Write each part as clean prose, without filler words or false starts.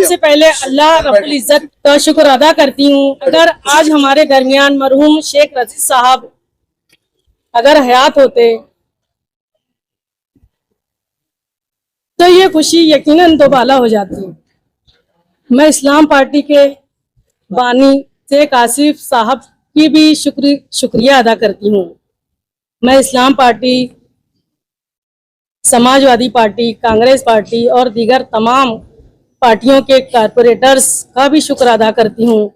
सबसे पहले अल्लाह रब्बुल इज्जत का शुक्र अदा करती हूँ। अगर आज हमारे दरमियान मरहूम शेख रशीद साहब अगर हयात होते तो ये खुशी यकीनन दोबाला हो जाती। मैं इस्लाम पार्टी के बानी शेख आसिफ साहब की भी शुक्रिया अदा करती हूँ। मैं Islam party, Samajwadi party, Congress party और दीगर तमाम पार्टियों के कारपोरेटर्स का भी शुक्र अदा करती हूँ।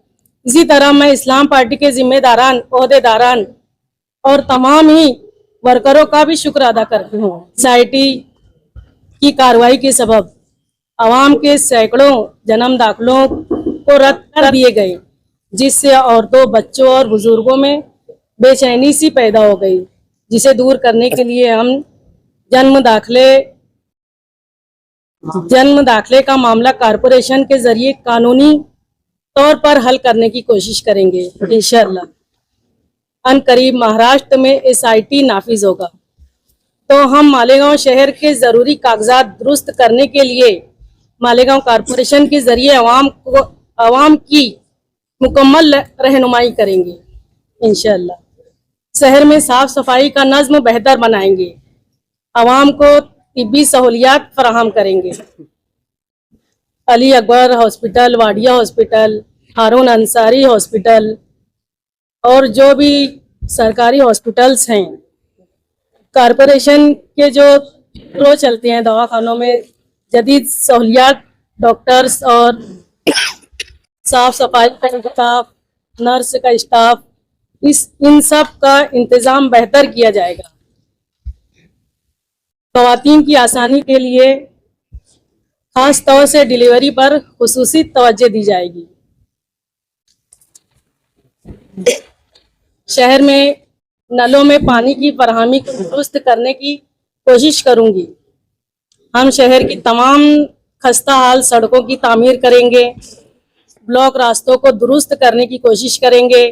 इसी तरह मैं इस्लाम पार्टी के जिम्मेदारान, ओहदेदारान और तमाम ही वर्करों का भी शुक्र अदा करती हूँ। सोसाइटी की कार्रवाई के सबब आवाम के सैकड़ों जन्म दाखिलों को रद्द कर दिए गए, जिससे औरतों, बच्चों और बुजुर्गों में बेचैनी सी पैदा हो गई, जिसे दूर करने के लिए हम जन्म दाखिले का मामला कारपोरेशन के जरिए कानूनी तौर पर हल करने की कोशिश करेंगे। इंशाअल्लाह अनकरीब महाराष्ट्र में SIT नाफिज होगा तो हम मालेगांव शहर के जरूरी कागजात दुरुस्त करने के लिए मालेगांव कारपोरेशन के जरिए अवाम की मुकम्मल रहनुमाई करेंगे। इंशाअल्लाह शहर में साफ सफाई का नज्म बेहतर बनाएंगे, अवाम को तिब्बी सहूलियात फराहम करेंगे। अली अकबर हॉस्पिटल, वाडिया हॉस्पिटल, हारून अंसारी हॉस्पिटल और जो भी सरकारी हॉस्पिटल्स हैं, कारपोरेशन के जो फ्लो चलते हैं दवाखानों में, जदीद सहूलियात, डॉक्टर्स और साफ सफाई का स्टाफ, नर्स का स्टाफ, इन सब का इंतजाम बेहतर किया जाएगा। ख़वातीन की आसानी के लिए खास तौर से डिलीवरी पर खुसूसी तवज्जो दी जाएगी। शहर में नलों में पानी की फराहमी को दुरुस्त करने की कोशिश करूंगी। हम शहर की तमाम खस्ता हाल सड़कों की तामीर करेंगे, ब्लॉक रास्तों को दुरुस्त करने की कोशिश करेंगे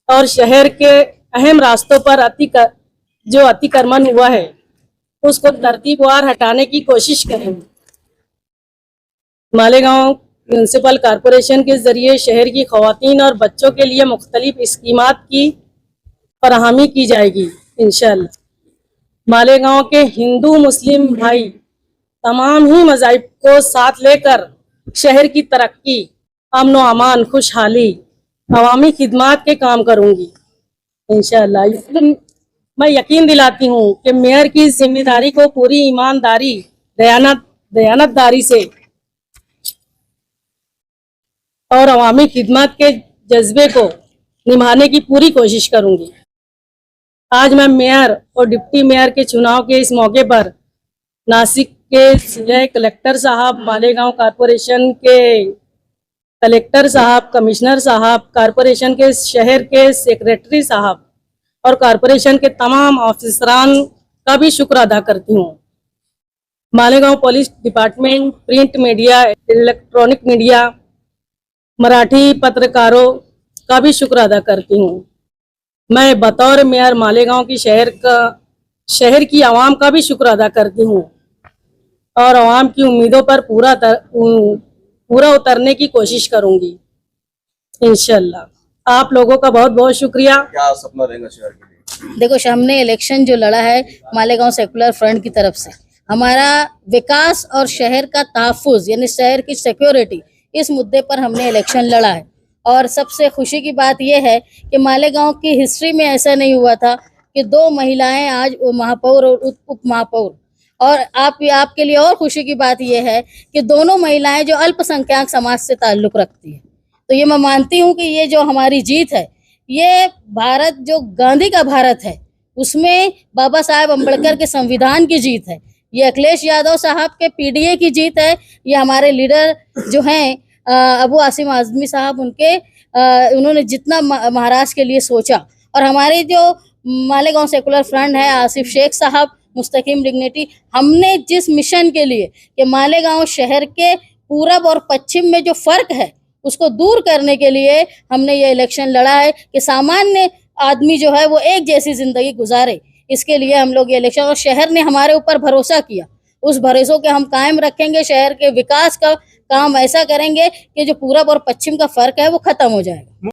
और शहर के अहम रास्तों पर जो अतिक्रमण हुआ है उसको तरतीबवार हटाने की कोशिश करेंगे। मालेगांव म्यूनिसिपल कॉरपोरेशन के जरिए शहर की ख़वातीन और बच्चों के लिए मुख्तलिफ स्कीमात की फराहमी की जाएगी। इंशाअल्लाह मालेगांव के हिंदू मुस्लिम भाई तमाम ही मज़ाहिब को साथ लेकर शहर की तरक्की, अमन व अमान, खुशहाली, अवामी खिदमात के काम करूंगी। इंशाअल्लाह मैं यकीन दिलाती हूँ कि मेयर की जिम्मेदारी को पूरी ईमानदारी, दयानतदारी से और अवामी खिदमत के जज्बे को निभाने की पूरी कोशिश करूंगी। आज मैं मेयर और डिप्टी मेयर के चुनाव के इस मौके पर नासिक के जिला कलेक्टर साहब, मालेगांव कॉरपोरेशन के कलेक्टर साहब, कमिश्नर साहब, कॉरपोरेशन के शहर के सेक्रेटरी साहब और कॉरपोरेशन के तमाम ऑफिसरान का भी शुक्र अदा करती हूँ। Malegaon police department, print media, electronic media, Marathi पत्रकारों का भी शुक्र अदा करती हूँ। मैं बतौर मेयर मालेगांव की शहर की आवाम का भी शुक्र अदा करती हूँ और आवाम की उम्मीदों पर पूरा उतरने की कोशिश करूंगी। इंशाअल्लाह आप लोगों का बहुत बहुत शुक्रिया। क्या सपना रहेगा शहर के लिए? देखो, हमने इलेक्शन जो लड़ा है मालेगांव सेकुलर फ्रंट की तरफ से, हमारा विकास और शहर का तहफ़्फ़ुज़ यानी शहर की सिक्योरिटी, इस मुद्दे पर हमने इलेक्शन लड़ा है। और सबसे खुशी की बात यह है कि मालेगांव की हिस्ट्री में ऐसा नहीं हुआ था कि 2 महिलाएं आज महापौर और उप महापौर। और आपके लिए और खुशी की बात यह है कि दोनों महिलाएं जो अल्पसंख्यक समाज से ताल्लुक़ रखती है। तो ये मैं मानती हूँ कि ये जो हमारी जीत है, ये भारत जो गांधी का भारत है, उसमें बाबा साहेब अम्बेडकर के संविधान की जीत है। ये अखिलेश यादव साहब के PDA की जीत है। ये हमारे लीडर जो हैं अबू आसिम आज़मी साहब, उन्होंने जितना महाराष्ट्र के लिए सोचा, और हमारे जो मालेगांव सेकुलर फ्रंट है, आसिफ शेख साहब, मुस्तकीम डिग्निटी, हमने जिस मिशन के लिए कि मालेगांव शहर के पूरब और पश्चिम में जो फ़र्क है उसको दूर करने के लिए हमने ये इलेक्शन लड़ा है कि सामान्य आदमी जो है वो एक जैसी ज़िंदगी गुजारे। इसके लिए हम लोग ये इलेक्शन, और शहर ने हमारे ऊपर भरोसा किया, उस भरोसे के हम कायम रखेंगे। शहर के विकास का काम ऐसा करेंगे कि जो पूरब और पश्चिम का फर्क है वो खत्म हो जाएगा।